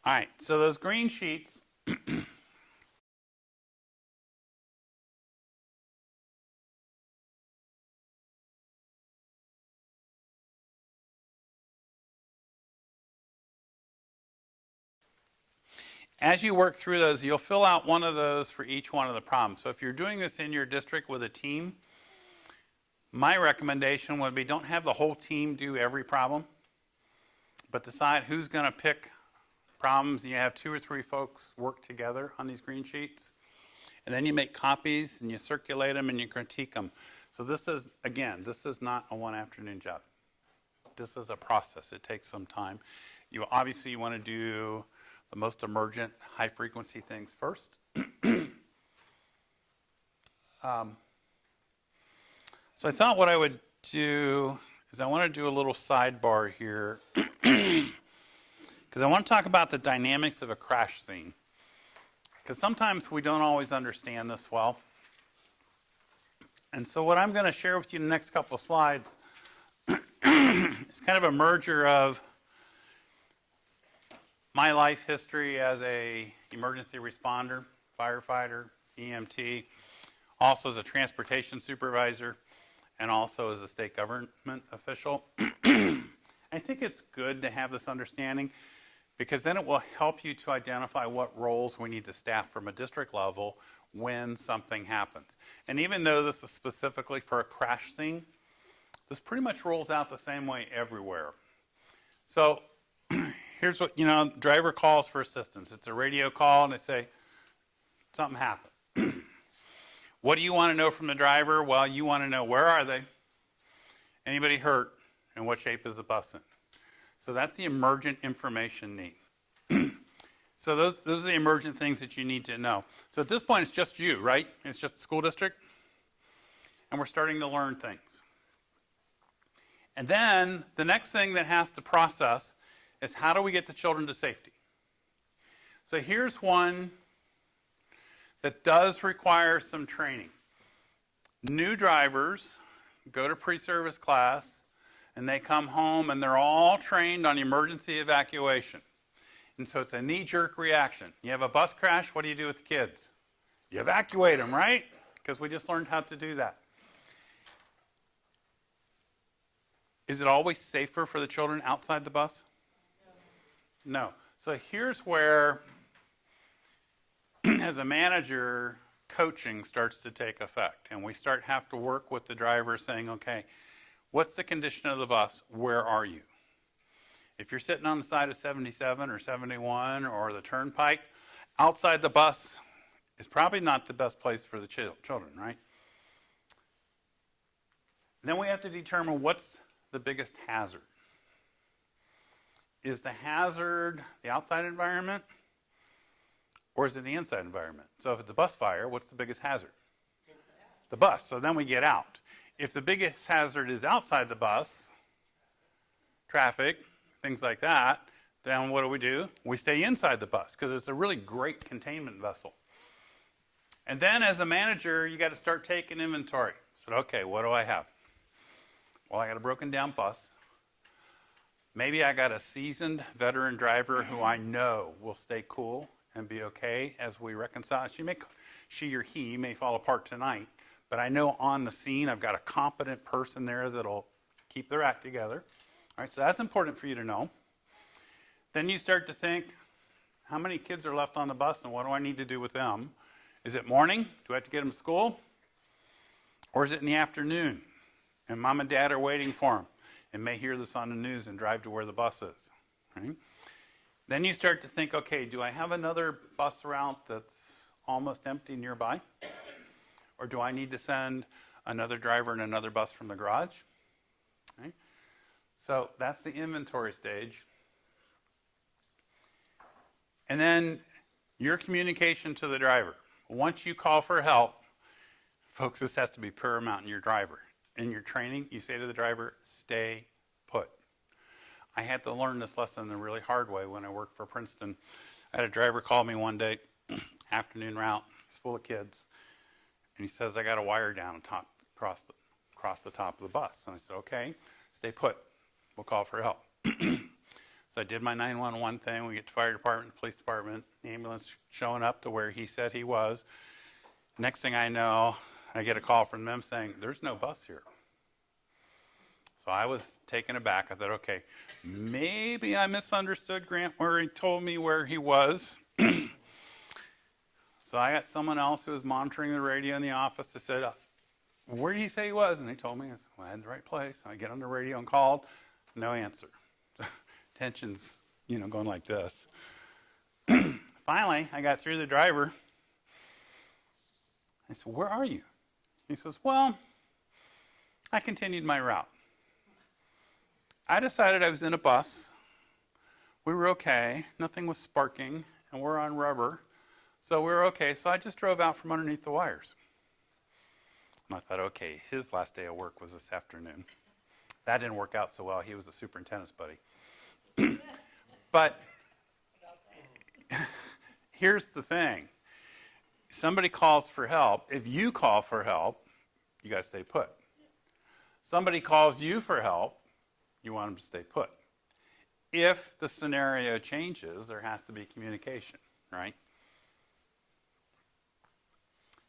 All right, so those green sheets, as you work through those, you'll fill out one of those for each one of the problems. So if you're doing this in your district with a team, my recommendation would be don't have the whole team do every problem, but decide who's going to pick problems. You have 2 or 3 folks work together on these green sheets, and then you make copies and you circulate them and you critique them. So this is, again, this is not a one afternoon job. This is a process. It takes some time. You obviously want to do the most emergent, high frequency things first. So I thought what I would do is I want to do a little sidebar here because I want to talk about the dynamics of a crash scene. Because sometimes we don't always understand this well. And so what I'm going to share with you in the next couple of slides is kind of a merger of my life history as a emergency responder, firefighter, EMT, also as a transportation supervisor, and also as a state government official. I think it's good to have this understanding because then it will help you to identify what roles we need to staff from a district level when something happens. And even though this is specifically for a crash scene, this pretty much rolls out the same way everywhere. So here's what, driver calls for assistance. It's a radio call and they say, something happened. What do you want to know from the driver? Well, you want to know where are they? Anybody hurt? And what shape is the bus in? So that's the emergent information need. So those are the emergent things that you need to know. So at this point, it's just you, right? It's just the school district. And we're starting to learn things. And then the next thing that has to process is how do we get the children to safety? So here's one that does require some training. New drivers go to pre-service class and they come home and they're all trained on emergency evacuation. And so it's a knee-jerk reaction. You have a bus crash, what do you do with the kids? You evacuate them, right? Because we just learned how to do that. Is it always safer for the children outside the bus? No. So here's where, as a manager, coaching starts to take effect. And we have to work with the driver saying, okay, what's the condition of the bus? Where are you? If you're sitting on the side of 77 or 71 or the turnpike, outside the bus is probably not the best place for the children, right? Then we have to determine what's the biggest hazard. Is the hazard the outside environment or is it the inside environment? So if it's a bus fire, what's the biggest hazard? The bus. So then we get out. If the biggest hazard is outside the bus, traffic, things like that, then what do? We stay inside the bus because it's a really great containment vessel. And then as a manager, you got to start taking inventory. So, okay, what do I have? Well, I got a broken down bus. Maybe I got a seasoned veteran driver who I know will stay cool and be okay as we reconcile. She or he may fall apart tonight, but I know on the scene I've got a competent person there that'll keep their act together. All right, so that's important for you to know. Then you start to think, how many kids are left on the bus and what do I need to do with them? Is it morning? Do I have to get them to school? Or is it in the afternoon? And mom and dad are waiting for them and may hear this on the news and drive to where the bus is. Right? Then you start to think, okay, do I have another bus route that's almost empty nearby? Or do I need to send another driver and another bus from the garage? Right? So that's the inventory stage. And then your communication to the driver. Once you call for help, folks, this has to be paramount in your driver. In your training, you say to the driver, stay put. I had to learn this lesson the really hard way when I worked for Princeton. I had a driver call me one day, afternoon route, he's full of kids, and he says, I got a wire down across the top of the bus. And I said, okay, stay put. We'll call for help. So I did my 911 thing. We get to fire department, police department, the ambulance showing up to where he said he was. Next thing I know, I get a call from them saying, there's no bus here. So I was taken aback. I thought, okay, maybe I misunderstood Grant where he told me where he was. So I got someone else who was monitoring the radio in the office that said, where did he say he was? And they told me, I said, well, I had the right place. I get on the radio and called. No answer. Tension's, going like this. Finally, I got through the driver. I said, where are you? He says, well, I continued my route. I decided I was in a bus. We were okay. Nothing was sparking, and we're on rubber. So we were okay. So I just drove out from underneath the wires. And I thought, okay, his last day of work was this afternoon. That didn't work out so well. He was the superintendent's buddy. But here's the thing. Somebody calls for help. If you call for help, you got to stay put. Somebody calls you for help, you want them to stay put. If the scenario changes, there has to be communication, right?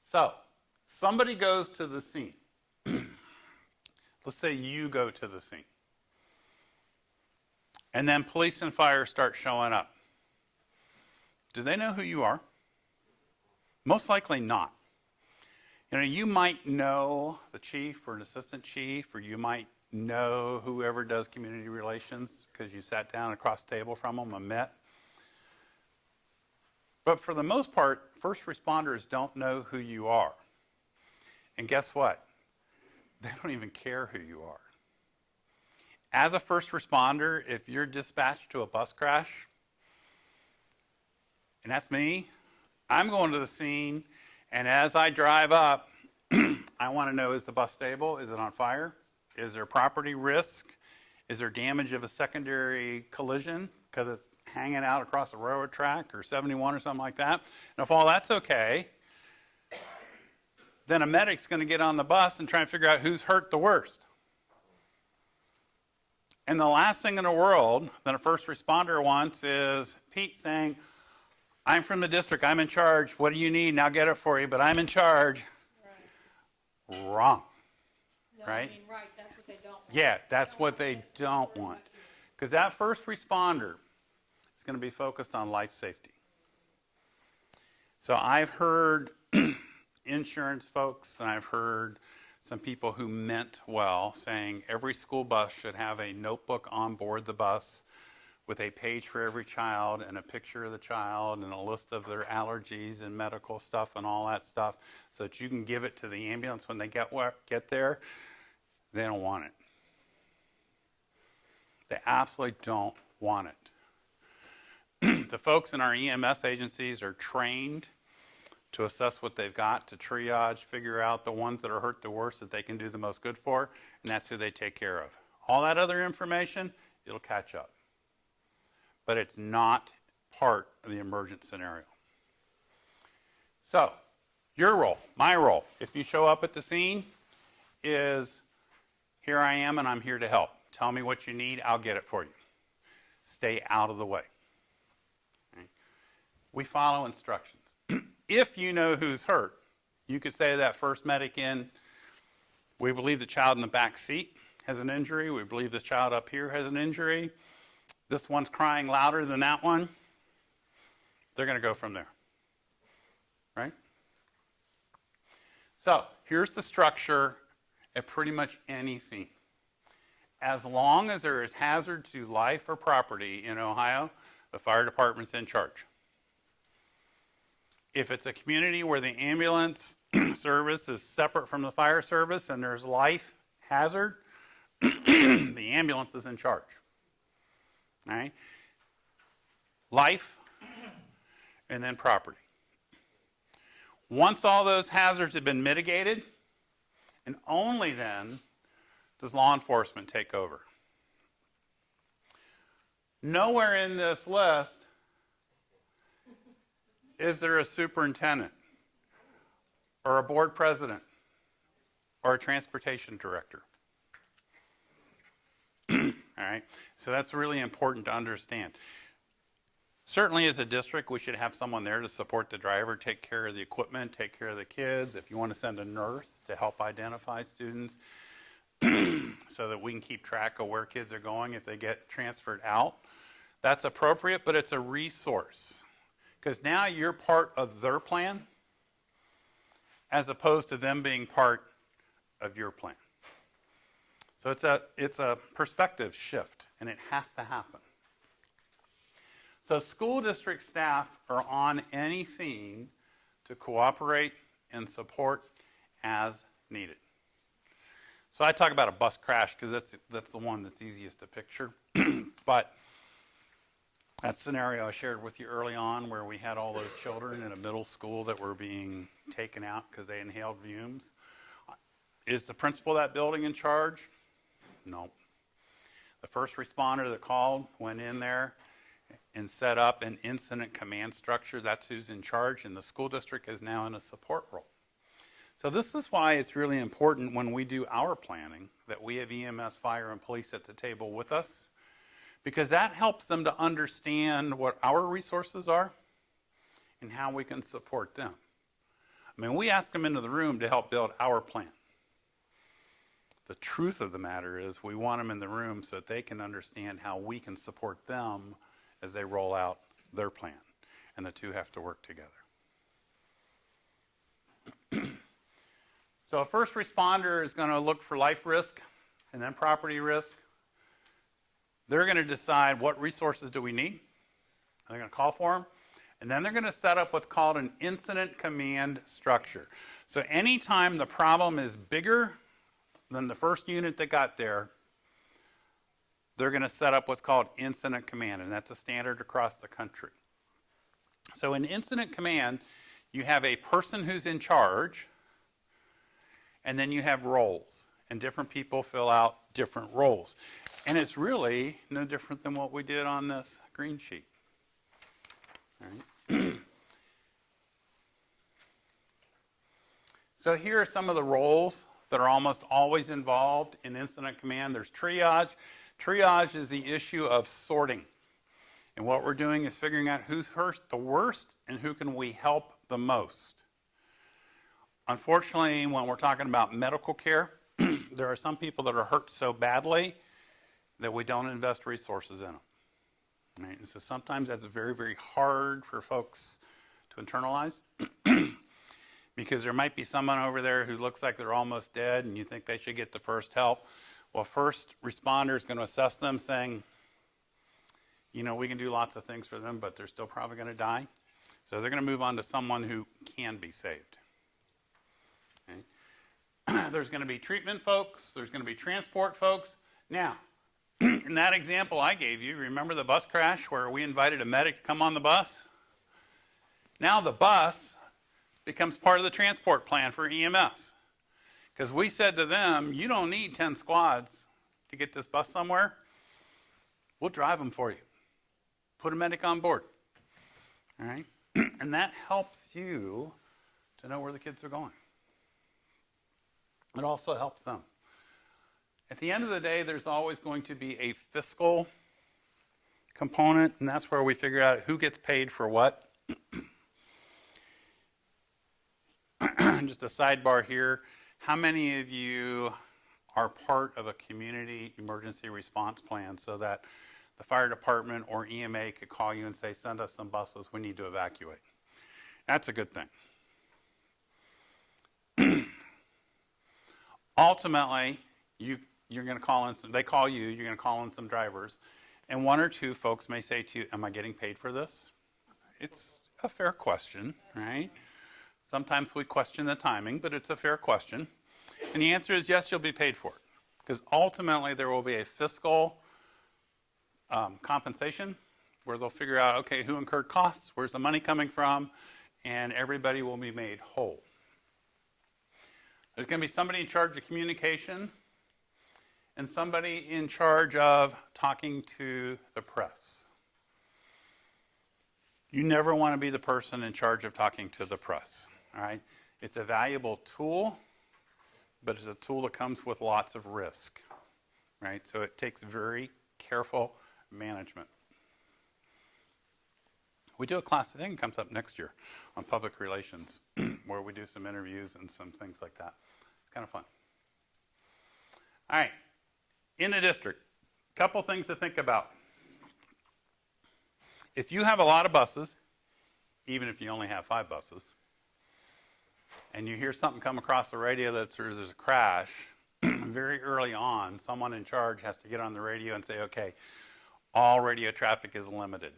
So, somebody goes to the scene. Let's say you go to the scene. And then police and fire start showing up. Do they know who you are? Most likely not. You might know the chief or an assistant chief, or you might know whoever does community relations because you sat down across the table from them and met. But for the most part, first responders don't know who you are. And guess what? They don't even care who you are. As a first responder, if you're dispatched to a bus crash, and that's me, I'm going to the scene, and as I drive up, I want to know, is the bus stable? Is it on fire? Is there property risk? Is there damage of a secondary collision because it's hanging out across a railroad track or 71 or something like that? And if all that's okay, then a medic's going to get on the bus and try and figure out who's hurt the worst. And the last thing in the world that a first responder wants is Pete saying, I'm from the district, I'm in charge, what do you need? And I'll get it for you, but I'm in charge. Right. Wrong. No, right? I mean, right, that's what they don't want. Yeah, that's what they don't want. Because that first responder is going to be focused on life safety. So I've heard insurance folks, and I've heard some people who meant well saying every school bus should have a notebook on board the bus with a page for every child and a picture of the child and a list of their allergies and medical stuff and all that stuff so that you can give it to the ambulance when they get there. They don't want it. They absolutely don't want it. The folks in our EMS agencies are trained to assess what they've got, to triage, figure out the ones that are hurt the worst that they can do the most good for, and that's who they take care of. All that other information, it'll catch up. But it's not part of the emergent scenario. So, your role, my role, if you show up at the scene, is here I am and I'm here to help. Tell me what you need, I'll get it for you. Stay out of the way. Okay? We follow instructions. If you know who's hurt, you could say to that first medic in, we believe the child in the back seat has an injury, we believe this child up here has an injury, this one's crying louder than that one. They're going to go from there. Right? So, here's the structure at pretty much any scene. As long as there is hazard to life or property in Ohio, the fire department's in charge. If it's a community where the ambulance service is separate from the fire service and there's life hazard, the ambulance is in charge. All right? Life and then property. Once all those hazards have been mitigated, and only then does law enforcement take over. Nowhere in this list is there a superintendent or a board president or a transportation director. All right? So that's really important to understand. Certainly as a district, we should have someone there to support the driver, take care of the equipment, take care of the kids. If you want to send a nurse to help identify students so that we can keep track of where kids are going if they get transferred out, that's appropriate, but it's a resource. Because now you're part of their plan as opposed to them being part of your plan. So it's a perspective shift, and it has to happen. So school district staff are on any scene to cooperate and support as needed. So I talk about a bus crash because that's the one that's easiest to picture. But that scenario I shared with you early on where we had all those children in a middle school that were being taken out because they inhaled fumes. Is the principal of that building in charge? No. The first responder that called went in there and set up an incident command structure. That's who's in charge, and the school district is now in a support role. So this is why it's really important when we do our planning that we have EMS, fire, and police at the table with us, because that helps them to understand what our resources are and how we can support them. I mean, we ask them into the room to help build our plan. The truth of the matter is we want them in the room so that they can understand how we can support them as they roll out their plan. And the two have to work together. So a first responder is going to look for life risk and then property risk. They're going to decide what resources do we need. They're going to call for them. And then they're going to set up what's called an incident command structure. So anytime the problem is bigger than the first unit that got there, they're going to set up what's called incident command, and that's a standard across the country. So in incident command, you have a person who's in charge, and then you have roles, and different people fill out different roles. And it's really no different than what we did on this green sheet. All right. So here are some of the roles that are almost always involved in incident command. There's triage. Triage is the issue of sorting. And what we're doing is figuring out who's hurt the worst and who can we help the most. Unfortunately, when we're talking about medical care, there are some people that are hurt so badly that we don't invest resources in them. Right? And so sometimes that's very, very hard for folks to internalize because there might be someone over there who looks like they're almost dead and you think they should get the first help. Well, first responder is going to assess them saying, you know, we can do lots of things for them, but they're still probably going to die. So they're going to move on to someone who can be saved. Okay? There's going to be treatment folks. There's going to be transport folks. Now, in that example I gave you, remember the bus crash where we invited a medic to come on the bus? Now the bus becomes part of the transport plan for EMS. Because we said to them, you don't need 10 squads to get this bus somewhere. We'll drive them for you. Put a medic on board. All right? And that helps you to know where the kids are going. It also helps them. At the end of the day, there's always going to be a fiscal component, and that's where we figure out who gets paid for what. Just a sidebar here. How many of you are part of a community emergency response plan so that the fire department or EMA could call you and say, send us some buses, we need to evacuate? That's a good thing. Ultimately, you're going to call in some, they call you, you're going to call in some drivers, and one or two folks may say to you, am I getting paid for this? It's a fair question, right? Sometimes we question the timing, but it's a fair question. And the answer is yes, you'll be paid for it. Because ultimately there will be a fiscal compensation where they'll figure out, okay, who incurred costs, where's the money coming from, and everybody will be made whole. There's going to be somebody in charge of communication and somebody in charge of talking to the press. You never want to be the person in charge of talking to the press. All right? It's a valuable tool, but it's a tool that comes with lots of risk. Right? So it takes very careful management. We do a class, I think it comes up next year, on public relations, where we do some interviews and some things like that. It's kind of fun. All right, in the district, couple things to think about. If you have a lot of buses, even if you only have 5 buses, and you hear something come across the radio that says there's a crash, very early on, someone in charge has to get on the radio and say, okay, all radio traffic is limited.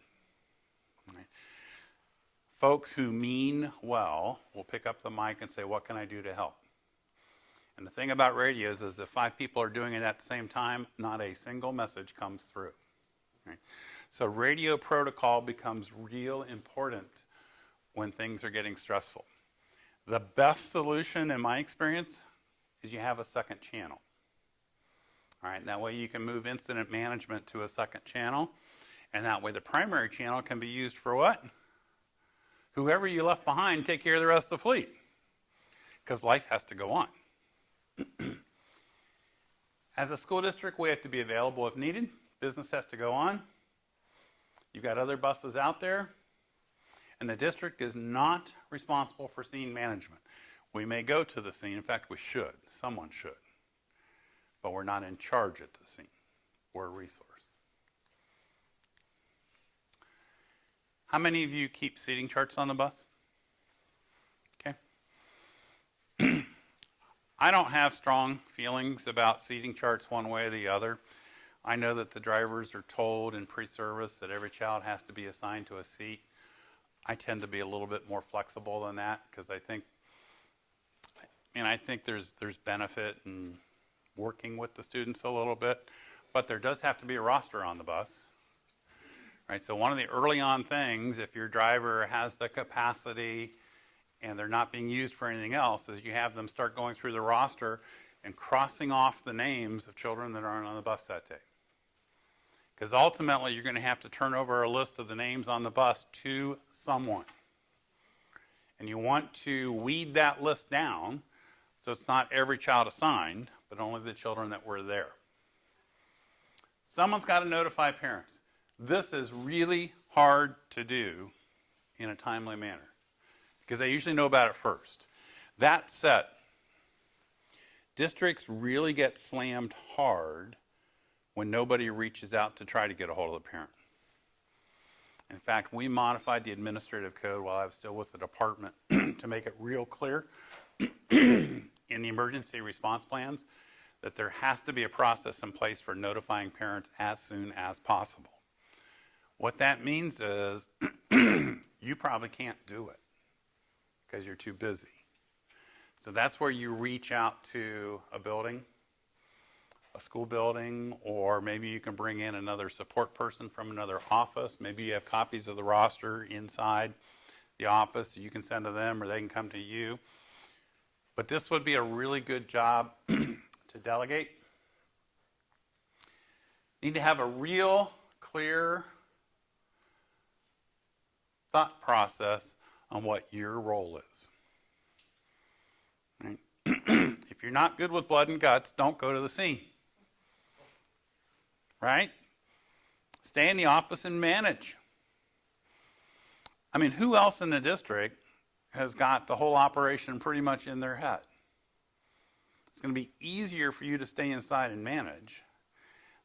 Right. Folks who mean well will pick up the mic and say, what can I do to help? And the thing about radios is if 5 people are doing it at the same time, not a single message comes through. Right. So radio protocol becomes real important when things are getting stressful. The best solution, in my experience, is you have a second channel. All right, that way you can move incident management to a second channel, and that way the primary channel can be used for what? Whoever you left behind, take care of the rest of the fleet, because life has to go on. As a school district, we have to be available if needed. Business has to go on. You've got other buses out there, and the district is not responsible for scene management. We may go to the scene. In fact, we should. Someone should. But we're not in charge at the scene. We're a resource. How many of you keep seating charts on the bus? Okay. I don't have strong feelings about seating charts one way or the other. I know that the drivers are told in pre-service that every child has to be assigned to a seat. I tend to be a little bit more flexible than that because I think there's benefit in working with the students a little bit, but there does have to be a roster on the bus. Right, so one of the early on things, if your driver has the capacity and they're not being used for anything else, is you have them start going through the roster and crossing off the names of children that aren't on the bus that day. Because ultimately, you're going to have to turn over a list of the names on the bus to someone. And you want to weed that list down so it's not every child assigned, but only the children that were there. Someone's got to notify parents. This is really hard to do in a timely manner because they usually know about it first. That said, districts really get slammed hard when nobody reaches out to try to get a hold of the parent. In fact, we modified the administrative code while I was still with the department to make it real clear in the emergency response plans that there has to be a process in place for notifying parents as soon as possible. What that means is you probably can't do it because you're too busy. So that's where you reach out to a building, a school building, or maybe you can bring in another support person from another office. Maybe you have copies of the roster inside the office you can send to them or they can come to you. But this would be a really good job to delegate. You need to have a real clear thought process on what your role is. Right? If you're not good with blood and guts, don't go to the scene. Right? Stay in the office and manage. I mean, who else in the district has got the whole operation pretty much in their head? It's going to be easier for you to stay inside and manage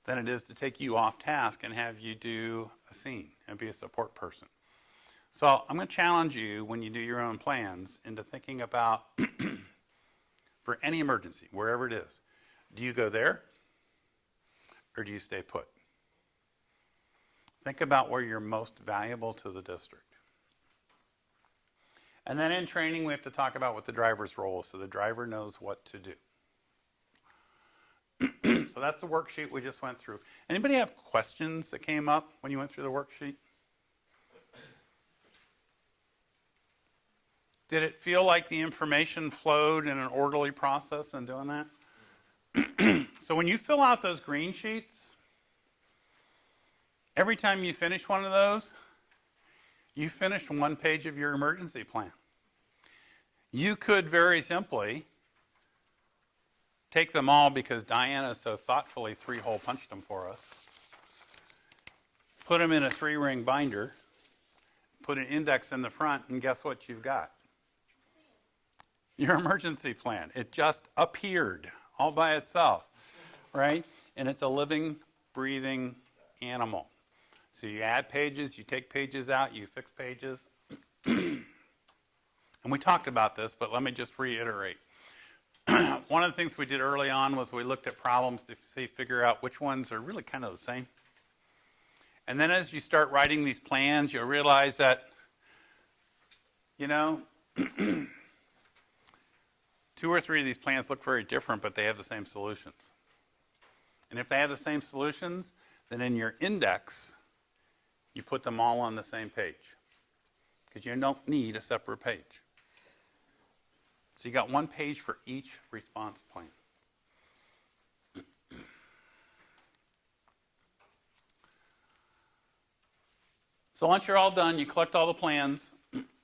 than it is to take you off task and have you do a scene and be a support person. So I'm going to challenge you when you do your own plans into thinking about, for any emergency, wherever it is, do you go there or do you stay put? Think about where you're most valuable to the district. And then in training, we have to talk about what the driver's role is so the driver knows what to do. So that's the worksheet we just went through. Anybody have questions that came up when you went through the worksheet? Did it feel like the information flowed in an orderly process in doing that? So when you fill out those green sheets, every time you finish one of those, you finished one page of your emergency plan. You could very simply take them all because Diana so thoughtfully 3-hole punched them for us. put them in a 3-ring binder, put an index in the front, and guess what you've got? Your emergency plan. It just appeared all by itself, right? And it's a living, breathing animal. So you add pages, you take pages out, you fix pages. And we talked about this, but let me just reiterate. One of the things we did early on was we looked at problems to figure out which ones are really kind of the same. And then as you start writing these plans, you'll realize that, you know, 2 or 3 of these plans look very different, but they have the same solutions. And if they have the same solutions, then in your index, you put them all on the same page, because you don't need a separate page. So you got 1 page for each response plan. So once you're all done, you collect all the plans,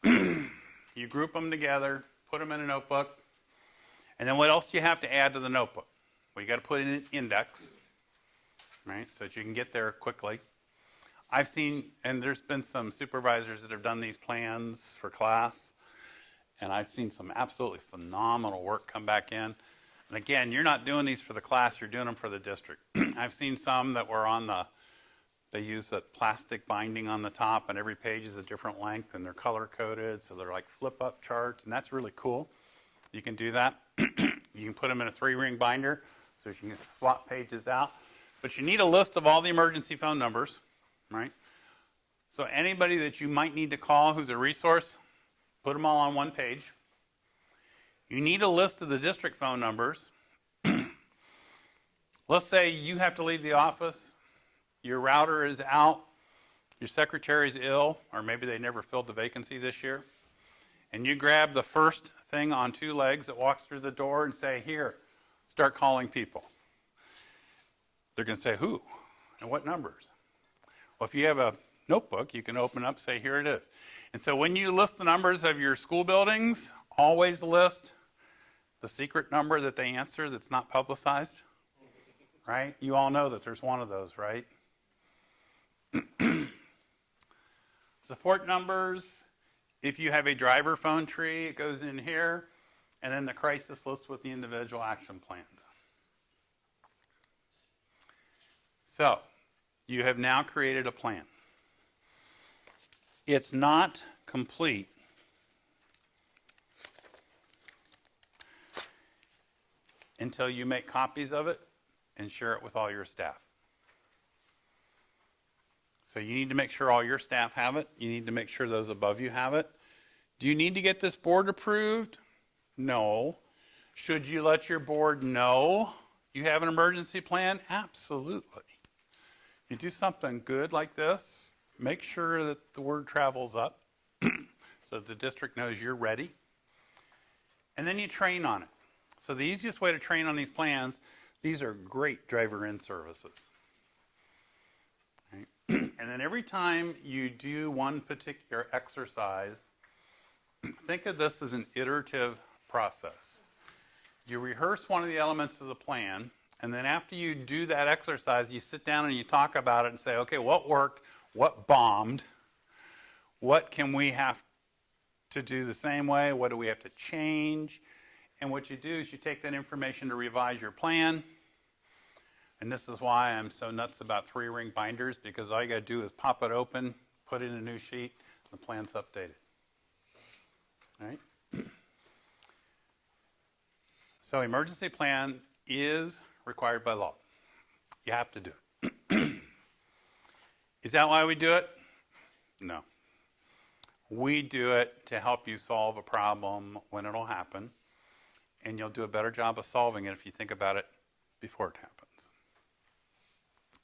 you group them together, put them in a notebook, and then what else do you have to add to the notebook? Well, you got to put in an index, right, so that you can get there quickly. I've seen, and there's been some supervisors that have done these plans for class, and I've seen some absolutely phenomenal work come back in. And again, you're not doing these for the class, you're doing them for the district. I've seen some that were on they use that plastic binding on the top, and every page is a different length, and they're color-coded, so they're like flip-up charts, and that's really cool. You can do that. You can put them in a 3-ring binder, so you can swap pages out. But you need a list of all the emergency phone numbers, right? So anybody that you might need to call who's a resource, put them all on 1 page. You need a list of the district phone numbers. Let's say you have to leave the office, your router is out, your secretary's ill, or maybe they never filled the vacancy this year, and you grab the first thing on 2 legs that walks through the door and say, here, start calling people. They're going to say, who? And what numbers? Well, if you have a notebook, you can open up, say, here it is. And so when you list the numbers of your school buildings, always list the secret number that they answer that's not publicized, right? You all know that there's one of those, right? Support numbers, if you have a driver phone tree, it goes in here, and then the crisis list with the individual action plans. So, you have now created a plan. It's not complete until you make copies of it and share it with all your staff. So you need to make sure all your staff have it. You need to make sure those above you have it. Do you need to get this board approved? No. Should you let your board know you have an emergency plan? Absolutely. You do something good like this, make sure that the word travels up so that the district knows you're ready. And then you train on it. So the easiest way to train on these plans, these are great driver-in services. Right? And then every time you do one particular exercise, think of this as an iterative process. You rehearse one of the elements of the plan, and then after you do that exercise, you sit down and you talk about it and say, okay, what worked, what bombed, what can we have to do the same way, what do we have to change? And what you do is you take that information to revise your plan. And this is why I'm so nuts about 3-ring binders, because all you got to do is pop it open, put in a new sheet, the plan's updated. All right? So emergency plan is required by law. You have to do it. Is that why we do it? No. We do it to help you solve a problem when it'll happen, and you'll do a better job of solving it if you think about it before it happens.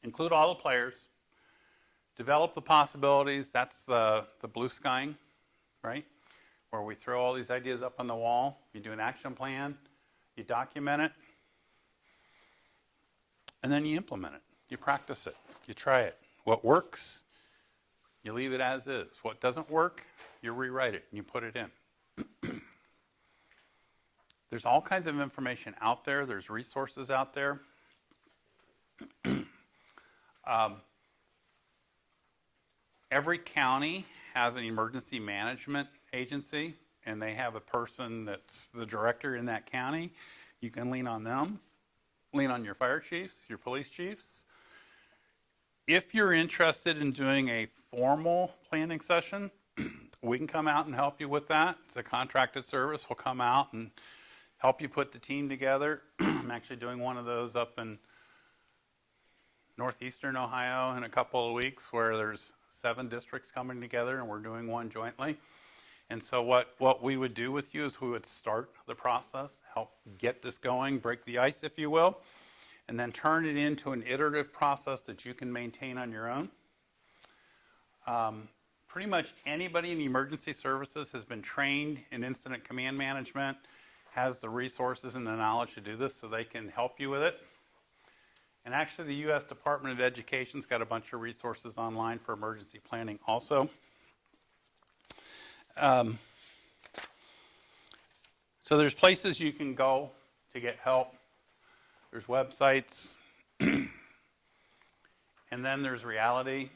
Include all the players. Develop the possibilities. That's the blue skying, right? Where we throw all these ideas up on the wall. You do an action plan. You document it. And then you implement it. You practice it. You try it. What works, you leave it as is. What doesn't work, you rewrite it and you put it in. There's all kinds of information out there. There's resources out there. Every county has an emergency management agency, and they have a person that's the director in that county. You can lean on them, lean on your fire chiefs, your police chiefs. If you're interested in doing a formal planning session, we can come out and help you with that. It's a contracted service. We'll come out and help you put the team together. I'm actually doing one of those up in northeastern Ohio in a couple of weeks, where there's 7 districts coming together and we're doing one jointly. And so what we would do with you is we would start the process, help get this going, break the ice, if you will, and then turn it into an iterative process that you can maintain on your own. Pretty much anybody in emergency services has been trained in incident command management, has the resources and the knowledge to do this, so they can help you with it. And actually, the U.S. Department of Education's got a bunch of resources online for emergency planning also. So there's places you can go to get help. There's websites. And then there's reality.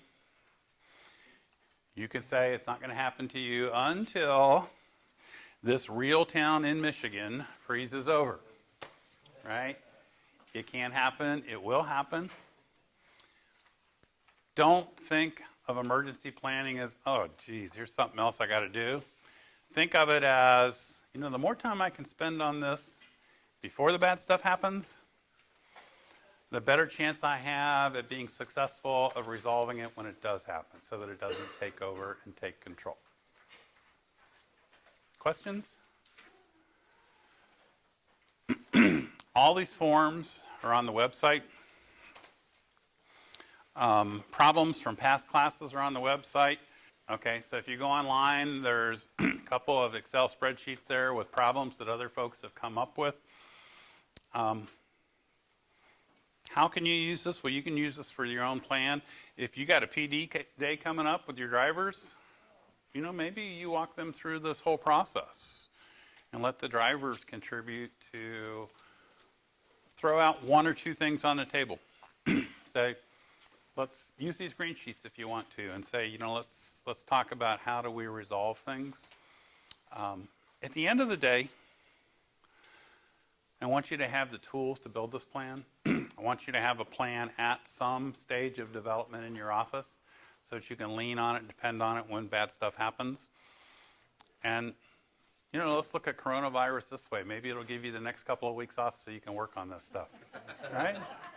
You can say it's not going to happen to you until this real town in Michigan freezes over, right? It can happen. It will happen. Don't think of emergency planning as, oh, geez, here's something else I got to do. Think of it as, the more time I can spend on this before the bad stuff happens, the better chance I have at being successful of resolving it when it does happen, so that it doesn't take over and take control. Questions? All these forms are on the website. Problems from past classes are on the website. Okay, so if you go online, there's a couple of Excel spreadsheets there with problems that other folks have come up with. How can you use this? Well, you can use this for your own plan. If you got a PD day coming up with your drivers, maybe you walk them through this whole process and let the drivers contribute to throw out 1 or 2 things on the table. Say, let's use these green sheets if you want to, and say, let's talk about how do we resolve things. At the end of the day, I want you to have the tools to build this plan. I want you to have a plan at some stage of development in your office so that you can lean on it, depend on it when bad stuff happens. And, let's look at coronavirus this way. Maybe it'll give you the next couple of weeks off so you can work on this stuff, right?